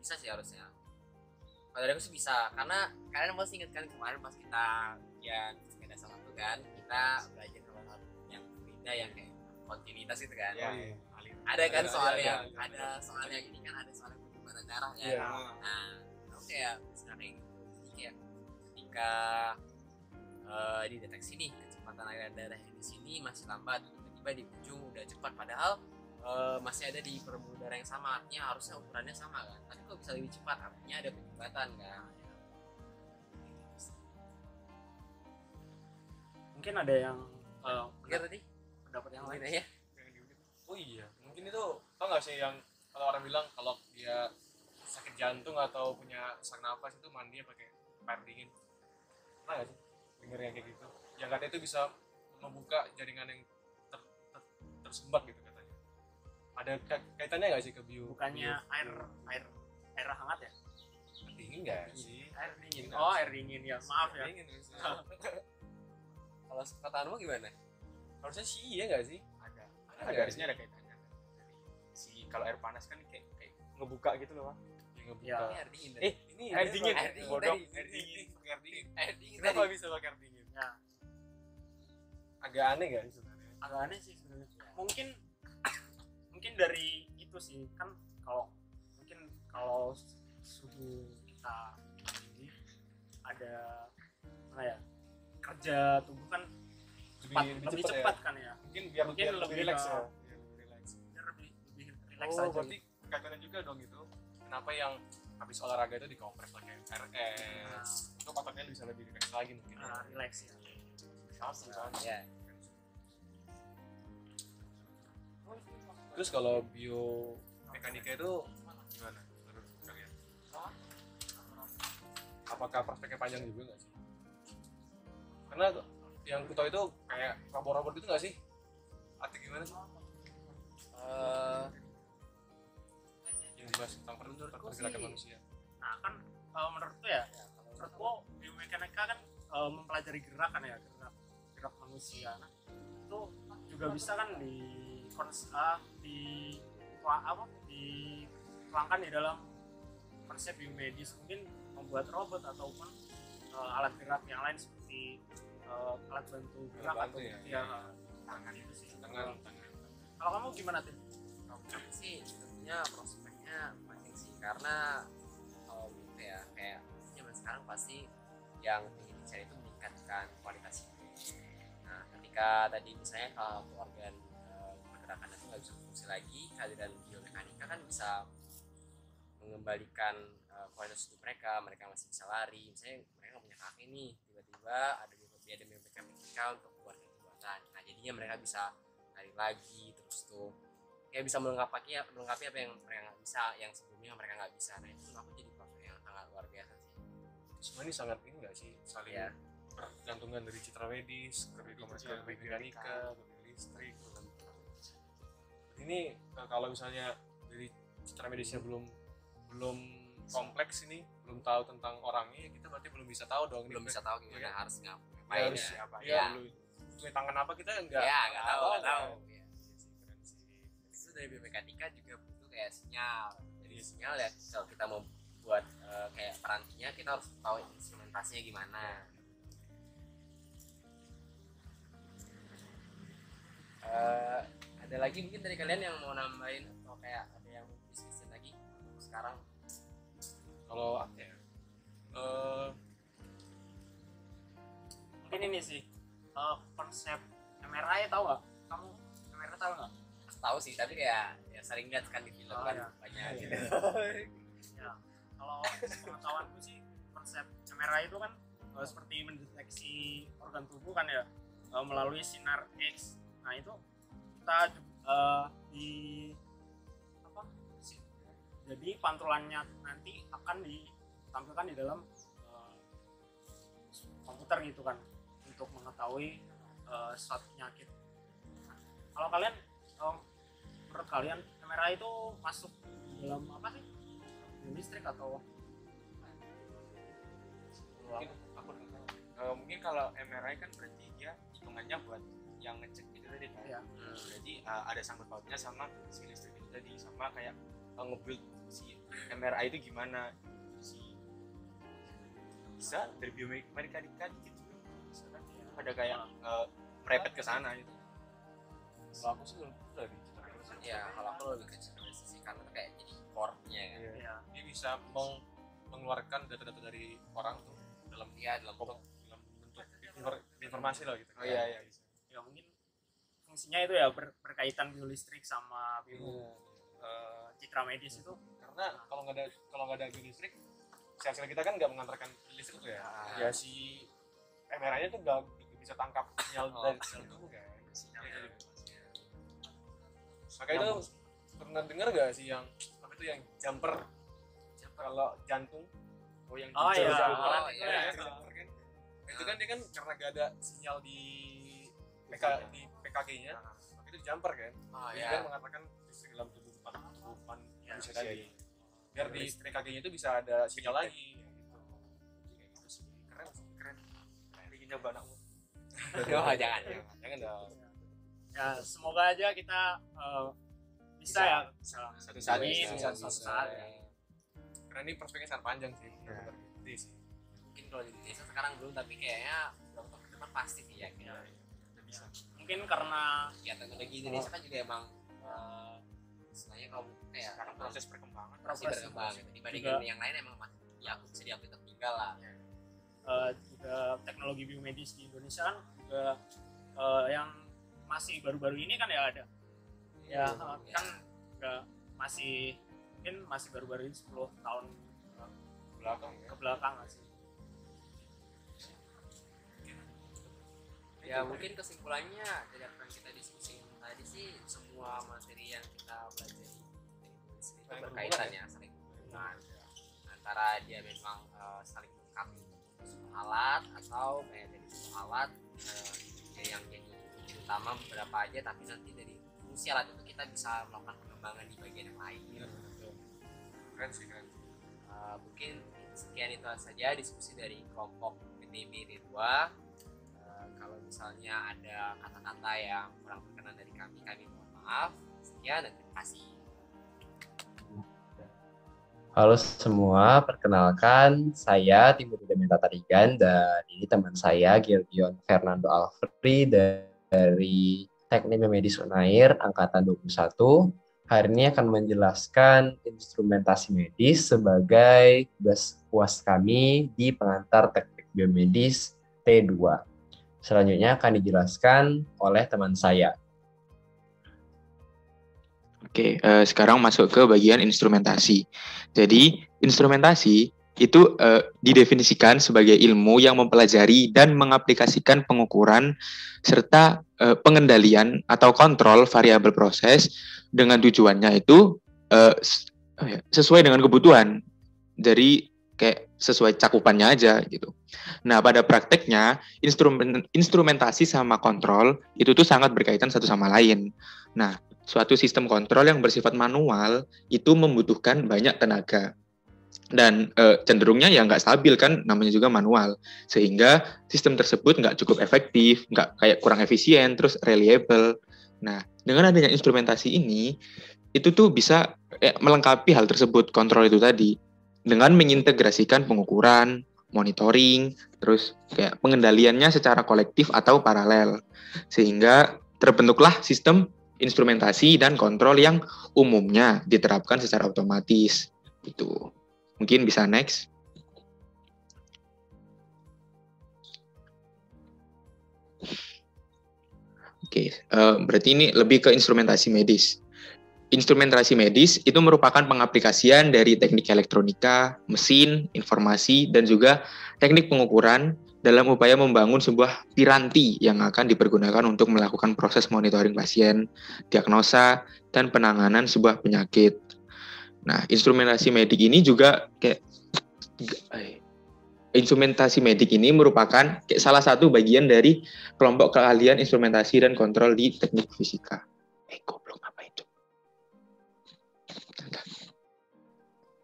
Bisa sih harusnya. Kalau dari aku sih bisa, karena kalian pasti ingat kan kemarin pas kita ujian sepeda sama tuh kan, kita belajar hal yang fluida yang kayak kontinuitas itu kan. Iya. Ada kan soal Iya, yang iya. ada soal yang ini kan, ada soal yang pertukaran darah ya. Iya. Nah, aku kayak misalnya gitu. Jadi kayak ketika dideteksi nih kecepatan aliran darah yang di sini masih lambat, tiba-tiba di ujung udah cepat, padahal masih ada di pembuluh darah yang sama, artinya harusnya ukurannya sama kan, tapi kok bisa lebih cepat, artinya ada penyumbatan kan. Mungkin ada yang Mungkin tadi pendapat yang lain. mungkin ya. Oh iya, mungkin itu tau nggak sih yang kalau orang bilang kalau dia sakit jantung atau punya sesak nafas itu mandi pakai air dingin. Pernah nggak sih denger yang kayak gitu? Yang katanya itu bisa membuka jaringan yang tersumbat gitu katanya. Ada kaitannya nggak sih ke Bukannya air hangat ya? Air dingin nggak sih? Air dingin. Oh, air dingin ya. Maaf ya. Dingin, harusnya. Kalau perkataanmu gimana? Harusnya sih iya nggak sih? Ada garisnya, ada kaitannya. Si kalau air panas kan kayak ngebuka gitu loh, Pak. Yang ngebuka. Ya. Ini air dingin. Ini Air dingin. Air dingin Bodoh. tadi. Air dingin. Pakai air dingin. Air dingin Kenapa tadi. bisa pakai air dingin? Ya, Agak aneh nggak sih sebenarnya? agak aneh sih sebenarnya. Mungkin dari itu sih kan, kalau suhu kita tinggi, ada apa ya, kerja tubuh kan lebih cepat kan ya. Mungkin biar lebih rileks ya. Biar Biar lebih rileks. Biar lebih rileks Oh, aja. berarti kaitannya juga dong itu. Kenapa yang habis olahraga itu dikompres pakai RS? Itu ototnya bisa lebih rileks lagi mungkin. Rileks ya. Ya. Terus kalau biomekanika itu gimana menurut kalian? Apakah prospeknya panjang juga nggak sih? Karena yang ku tahu itu kayak robot-robot itu nggak sih? Arti gimana sih? Yang bahas tentang pergerakan sih- manusia. Nah kan menurutku ya, menurutku biomekanika kan mempelajari gerakan ya, gerak manusia. Nah, itu juga bisa kan dituangkan di dalam konsep biomedis, mungkin membuat robot ataupun alat gerak yang lain seperti alat bantu gerak Bantu atau ya, ya tangan itu sih. tangan. Kalau kamu gimana Tim? Tapi sih tentunya prospeknya banyak sih, karena kalau gitu ya kayak zaman sekarang pasti yang ingin dicari itu meningkatkan kualitas hidup. Nah ketika tadi misalnya kalau organ pergerakan itu nggak bisa berfungsi lagi, kehadiran biomekanika kan bisa mengembalikan kualitas hidup mereka. Mereka masih bisa lari, misalnya mereka nggak punya kaki nih, tiba-tiba ada biomekanika untuk buat kebuatan. Nah jadinya mereka bisa lari lagi, terus tuh kayak bisa melengkapi apa yang mereka nggak bisa, yang sebelumnya mereka nggak bisa. Nah itu aku jadi prospek yang sangat luar biasa sih. Sebenarnya ini sangat ini nggak sih saling Ya. bergantungan dari citra medis ke biomekanika, ke listrik. Ini kalau misalnya dari citra medisnya belum kompleks ini, belum tahu tentang orangnya, kita berarti belum bisa taw dong. Belum bisa tahu gimana ya, harus ya, ngapain harus ya. apa Ya. ya, tangan apa kita nggak Nggak tahu. kan? Ya. Keren sih. Itu dari biomekanika juga butuh kayak sinyal. Jadi sinyal ya kalau kita mau buat kayak perantinya, kita harus tahu instrumentasinya gimana. Ada lagi mungkin dari kalian yang mau nambahin atau kayak ada yang mau diskusi lagi sekarang? Kalau apa ya? Mungkin ini sih konsep MRI, tahu nggak? Kamu MRI tahu nggak? Tahu sih, tapi kayak ya sering lihat kan di film Oh, kan ya. banyak gitu. Ya, kalau pengetahuanku sih konsep MRI itu kan seperti mendeteksi organ tubuh kan ya, melalui sinar X. Nah itu kita di apa? Jadi pantulannya nanti akan ditampilkan di dalam komputer gitu kan, untuk mengetahui suatu penyakit. Nah, kalau kalian menurut kalian MRI itu masuk dalam apa sih? Listrik atau Mungkin kalau MRI kan berarti dia hitungannya buat yang ngecek itu tadi kan. ya? Jadi ada sangkut pautnya sama si listrik itu tadi, sama kayak nge-build si MRI itu gimana, bisa dari biomekanika gitu, bisa kan ada kayak merepet ke sana gitu. Kalau aku sih belum dari Ya kalau aku lebih ke generasi sih, karena kayak jadi core-nya kan. Ya. dia bisa mengeluarkan data-data dari orang tuh dalam Dalam bentuk informasi lah gitu. Oh, iya. Bisa. Ya mungkin fungsinya itu ya berkaitan biolistrik sama citra medis itu. Karena kalau nggak ada listrik, sel-sel kita kan nggak mengantarkan listrik tuh ya. Ya si MRI-nya tuh nggak bisa tangkap sinyal dari sel tubuh kan. Maka itu pernah dengar nggak sih yang apa itu yang jumper kalau jantung? Yang iya. jumper kan? Itu kan dia kan karena gak ada sinyal di PKG-nya, maka itu jumper kan? Dia kan mengatakan listrik dalam tubuh manusia tadi. Biar di PKG-nya itu bisa ada sinyal lagi. Gitu. Keren. Bikin nyoba anakmu. Jangan dong. Ya semoga aja kita bisa ya Satu saat suatu saat. Karena ini prospeknya sangat panjang sih. Mungkin kalau di Indonesia sekarang belum, tapi kayaknya beberapa tahun ke depan pasti sih ya. Bisa. Mungkin karena Ya teknologi Indonesia kan juga emang istilahnya kalau kayak Sekarang proses perkembangan. masih berkembang gitu. Dibandingin Juga. yang lain emang masih bisa diakui tertinggal lah. juga teknologi biomedis di Indonesia kan juga yang masih baru-baru ini kan ya ada. Ya kan nggak masih mungkin masih baru-baru ini 10 tahun Belakang ya. ke belakang lah sih. Ya mungkin kesimpulannya dari apa yang kita diskusikan tadi sih, semua materi yang kita pelajari itu berkaitan ya, saling berhubungan antara dia memang saling melengkapi sebuah alat, atau kayak dari sebuah alat yang jadi kunci utama beberapa aja, tapi nanti dari fungsi alat itu kita bisa melakukan pengembangan di bagian yang lain. Keren sih. Mungkin sekian itu saja diskusi dari kelompok PTB T2. Kalau misalnya ada kata-kata yang kurang berkenan dari kami mohon maaf. Sekian dan terima kasih. Halo semua, perkenalkan saya Timur Dementa Tarigan dan ini teman saya Gildion Fernando Alfri dari Teknik Medis Unair Angkatan 21. Hari ini akan menjelaskan instrumentasi medis sebagai tugas UAS kami di pengantar Teknik Biomedis T2. Selanjutnya akan dijelaskan oleh teman saya. Oke, sekarang masuk ke bagian instrumentasi. Jadi, instrumentasi itu didefinisikan sebagai ilmu yang mempelajari dan mengaplikasikan pengukuran serta pengendalian atau kontrol variabel proses dengan tujuannya itu sesuai dengan kebutuhan. Jadi kayak sesuai cakupannya aja gitu. Nah, pada prakteknya instrumentasi sama kontrol itu tuh sangat berkaitan satu sama lain. Nah, suatu sistem kontrol yang bersifat manual itu membutuhkan banyak tenaga dan cenderungnya ya nggak stabil kan, namanya juga manual, sehingga sistem tersebut nggak cukup efektif, nggak kayak kurang efisien, terus reliable. Nah, dengan adanya instrumentasi ini itu tuh bisa melengkapi hal tersebut, kontrol itu tadi, dengan mengintegrasikan pengukuran, monitoring, terus kayak pengendaliannya secara kolektif atau paralel, sehingga terbentuklah sistem instrumentasi dan kontrol yang umumnya diterapkan secara otomatis. Itu mungkin bisa next. Oke, berarti ini lebih ke instrumentasi medis. Instrumentasi medis itu merupakan pengaplikasian dari teknik elektronika, mesin, informasi, dan juga teknik pengukuran dalam upaya membangun sebuah piranti yang akan dipergunakan untuk melakukan proses monitoring pasien, diagnosa, dan penanganan sebuah penyakit. Nah, instrumentasi medik ini juga instrumentasi medik ini merupakan salah satu bagian dari kelompok keahlian instrumentasi dan kontrol di teknik fisika. Goblok apa itu?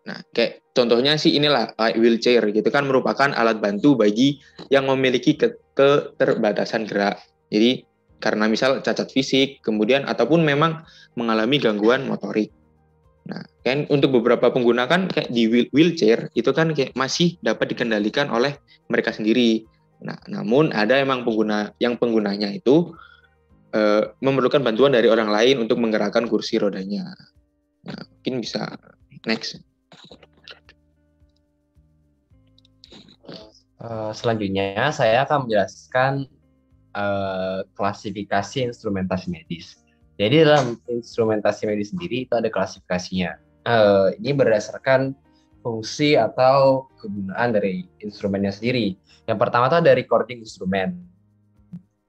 Nah, kayak contohnya sih inilah wheelchair gitu kan, merupakan alat bantu bagi yang memiliki keterbatasan gerak. Jadi karena misal cacat fisik, kemudian ataupun memang mengalami gangguan motorik. Nah, kan untuk beberapa pengguna kan kayak di wheelchair itu kan kayak masih dapat dikendalikan oleh mereka sendiri. Nah, namun ada emang penggunanya itu memerlukan bantuan dari orang lain untuk menggerakkan kursi rodanya. Nah, mungkin bisa next. Selanjutnya saya akan menjelaskan klasifikasi instrumentasi medis. Jadi dalam instrumentasi medis sendiri itu ada klasifikasinya. Ini berdasarkan fungsi atau kegunaan dari instrumennya sendiri. Yang pertama itu ada recording instrument.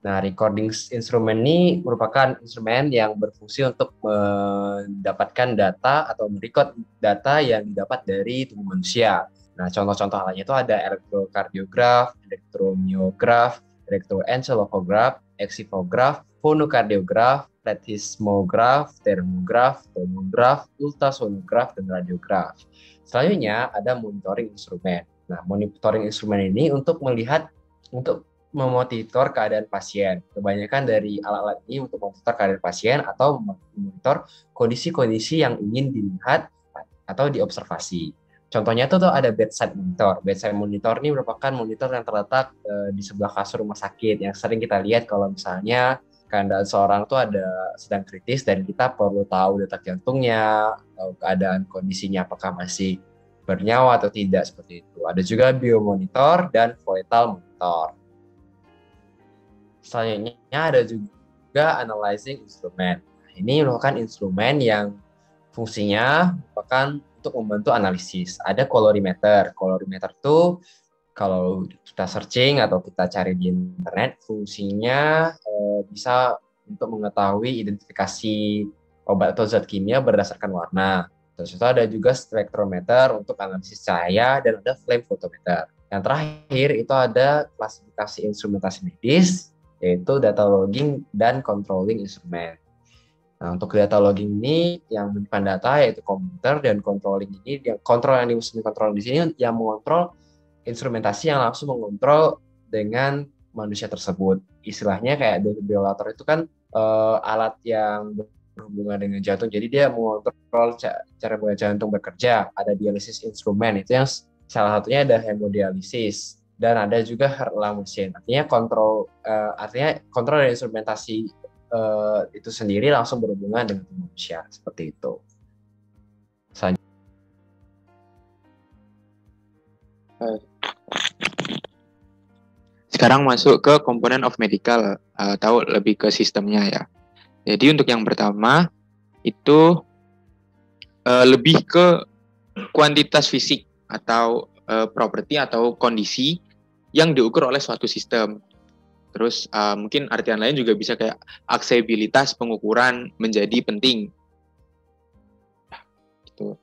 Nah, recording instrument ini merupakan instrumen yang berfungsi untuk mendapatkan data atau merecord data yang didapat dari tubuh manusia. Nah, contoh-contoh halnya itu ada elektrokardiograf, elektromiograf, elektroencephalograf, eksifograf, fonokardiograf, plethysmograf, termograf, tomograf, ultrasonograf, dan radiograf. Selanjutnya ada monitoring instrumen. Nah, monitoring instrumen ini untuk memonitor keadaan pasien. Kebanyakan dari alat-alat ini untuk memonitor keadaan pasien atau memonitor kondisi-kondisi yang ingin dilihat atau diobservasi. Contohnya itu tuh ada bedside monitor. Bedside monitor ini merupakan monitor yang terletak di sebelah kasur rumah sakit yang sering kita lihat kalau misalnya keadaan seorang tuh ada sedang kritis dan kita perlu tahu detak jantungnya, atau keadaan kondisinya apakah masih bernyawa atau tidak, seperti itu. Ada juga biomonitor dan vital monitor. Selanjutnya ada juga analyzing instrument. Ini merupakan instrumen yang fungsinya merupakan untuk membantu analisis. Ada kolorimeter. Kolorimeter itu kalau kita searching atau kita cari di internet, fungsinya bisa untuk mengetahui identifikasi obat atau zat kimia berdasarkan warna. Terus itu ada juga spektrometer untuk analisis cahaya dan ada flame photometer. Yang terakhir itu ada klasifikasi instrumentasi medis, yaitu data logging dan controlling instrument. Nah, untuk data logging ini yang menyimpan data yaitu komputer, dan controlling ini kontrol yang dimaksud kontrol di sini yang mengontrol instrumentasi yang langsung mengontrol dengan manusia tersebut. Istilahnya kayak defibrillator itu kan alat yang berhubungan dengan jantung. Jadi dia mengontrol cara jantung bekerja. Ada dialisis instrumen, itu yang salah satunya ada hemodialisis, dan ada juga heart alarm machine. Artinya kontrol dari instrumentasi itu sendiri langsung berhubungan dengan manusia, seperti itu. Sekarang masuk ke komponen of medical, tahu lebih ke sistemnya ya. Jadi untuk yang pertama itu lebih ke kuantitas fisik atau properti atau kondisi yang diukur oleh suatu sistem. Terus mungkin artian lain juga bisa kayak aksesibilitas pengukuran menjadi penting.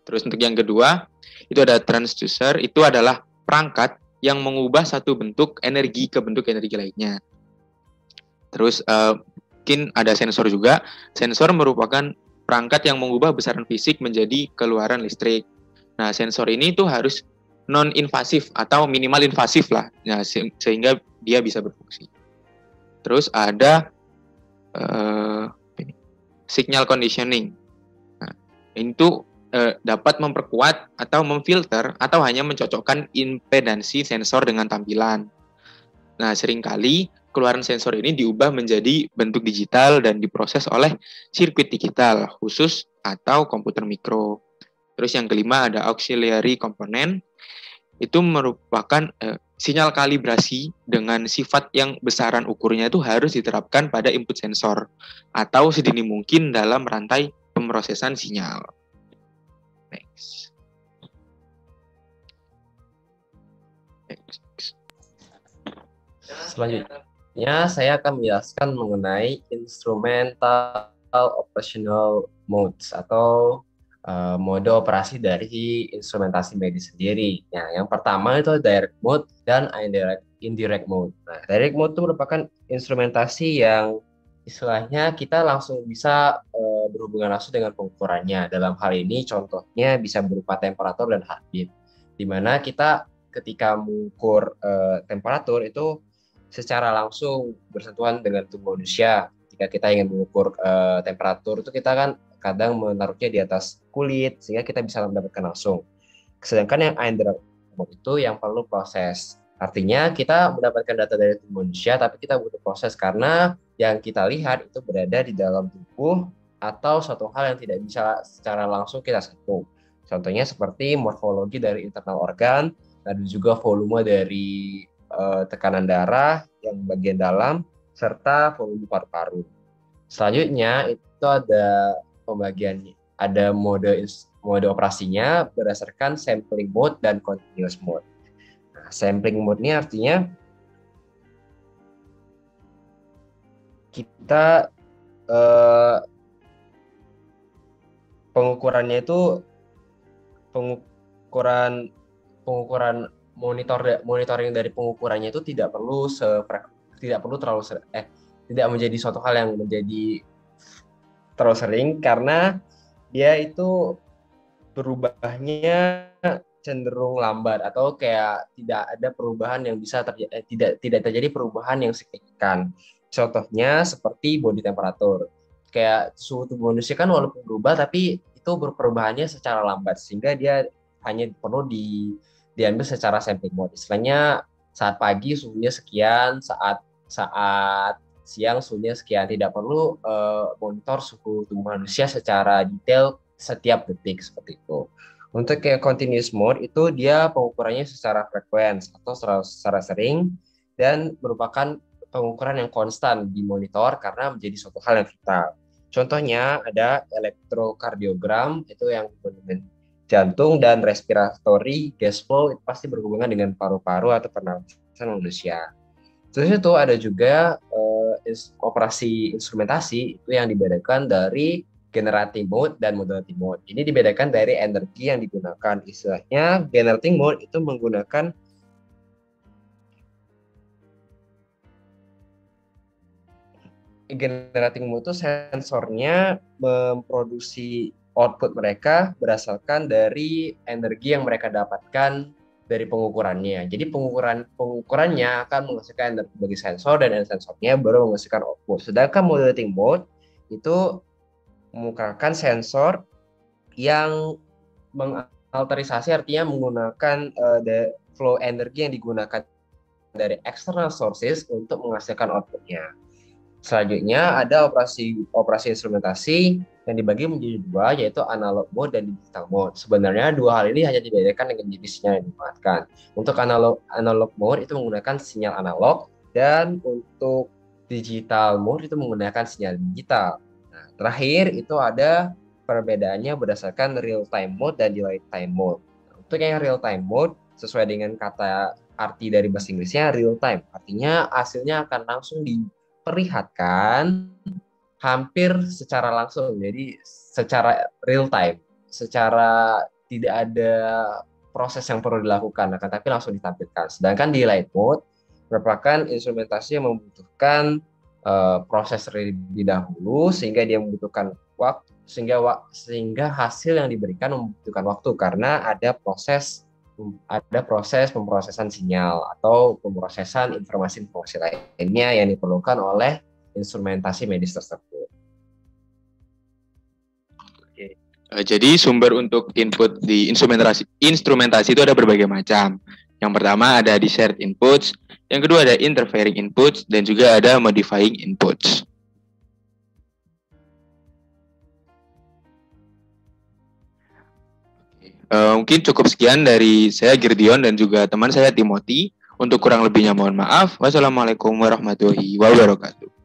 Terus untuk yang kedua itu ada transducer, itu adalah perangkat yang mengubah satu bentuk energi ke bentuk energi lainnya. Terus mungkin ada sensor juga. Sensor merupakan perangkat yang mengubah besaran fisik menjadi keluaran listrik. Nah, sensor ini tuh harus non-invasif atau minimal invasif lah, ya, sehingga dia bisa berfungsi. Terus ada signal conditioning. Nah, itu dapat memperkuat atau memfilter atau hanya mencocokkan impedansi sensor dengan tampilan. Nah, seringkali keluaran sensor ini diubah menjadi bentuk digital dan diproses oleh sirkuit digital khusus atau komputer mikro. Terus yang kelima ada auxiliary component. Itu merupakan sinyal kalibrasi dengan sifat yang besaran ukurnya itu harus diterapkan pada input sensor atau sedini mungkin dalam rantai pemrosesan sinyal. Next. Selanjutnya saya akan menjelaskan mengenai instrumental operational modes atau mode operasi dari instrumentasi medis sendiri. Nah, yang pertama itu direct mode dan indirect mode. Nah, direct mode itu merupakan instrumentasi yang istilahnya kita langsung bisa berhubungan langsung dengan pengukurannya. Dalam hal ini contohnya bisa berupa temperatur dan heartbeat, di mana kita ketika mengukur temperatur itu secara langsung bersentuhan dengan tubuh manusia. Jika kita ingin mengukur temperatur itu kita kan kadang menaruhnya di atas kulit sehingga kita bisa mendapatkan langsung. Sedangkan yang indirect mode itu yang perlu proses. Artinya kita mendapatkan data dari tubuh manusia tapi kita butuh proses karena yang kita lihat itu berada di dalam tubuh atau suatu hal yang tidak bisa secara langsung kita sentuh. Contohnya seperti morfologi dari internal organ, dan juga volume dari tekanan darah yang bagian dalam, serta volume paru-paru. Selanjutnya itu ada pembagiannya, ada mode operasinya berdasarkan sampling mode dan continuous mode. Nah, sampling mode ini artinya kita pengukurannya itu monitoring dari pengukurannya itu tidak menjadi suatu hal yang menjadi terlalu sering karena dia itu berubahnya cenderung lambat atau kayak tidak ada perubahan yang bisa tidak terjadi perubahan yang signifikan. Contohnya seperti body temperature. Kayak suhu tubuh manusia kan walaupun berubah tapi itu perubahannya secara lambat sehingga dia hanya perlu diambil secara sampling mode. Istilahnya saat pagi suhunya sekian, saat siang suhunya sekian, tidak perlu monitor suhu tubuh manusia secara detail setiap detik seperti itu. Untuk kayak continuous mode itu dia pengukurannya secara frekuens atau secara sering dan merupakan pengukuran yang konstan dimonitor karena menjadi suatu hal yang vital. Contohnya ada elektrokardiogram itu yang berhubungan jantung dan respiratory gas flow itu pasti berhubungan dengan paru-paru atau pernafasan manusia. Terus itu ada juga operasi instrumentasi itu yang dibedakan dari generating mode dan modulating mode. Ini dibedakan dari energi yang digunakan. Istilahnya generating mode itu menggunakan sensornya memproduksi output mereka berdasarkan dari energi yang mereka dapatkan dari pengukurannya. Jadi pengukurannya akan menghasilkan energi bagi sensor dan sensornya baru menghasilkan output. Sedangkan modulating mode itu mengemukakan sensor yang mengalterisasi, artinya menggunakan flow energi yang digunakan dari external sources untuk menghasilkan outputnya. Selanjutnya ada operasi instrumentasi yang dibagi menjadi dua, yaitu analog mode dan digital mode. Sebenarnya dua hal ini hanya dibedakan dengan jenisnya yang dimanfaatkan. Untuk analog mode itu menggunakan sinyal analog, dan untuk digital mode itu menggunakan sinyal digital. Nah, terakhir itu ada perbedaannya berdasarkan real time mode dan delay time mode. Nah, untuk yang real time mode, sesuai dengan kata arti dari bahasa Inggrisnya real time, artinya hasilnya akan langsung diperlihatkan hampir secara langsung, jadi secara real time, secara tidak ada proses yang perlu dilakukan, akan tapi langsung ditampilkan. Sedangkan delay mode merupakan instrumentasi yang membutuhkan proses terlebih dahulu, sehingga dia membutuhkan waktu, sehingga hasil yang diberikan membutuhkan waktu karena ada proses pemrosesan sinyal atau pemrosesan informasi lainnya yang diperlukan oleh instrumentasi medis tersebut. Jadi sumber untuk input di instrumentasi itu ada berbagai macam. Yang pertama ada desired inputs, yang kedua ada interfering inputs, dan juga ada modifying inputs. Mungkin cukup sekian dari saya Girdion dan juga teman saya Timothy. Untuk kurang lebihnya mohon maaf. Wassalamualaikum warahmatullahi wabarakatuh.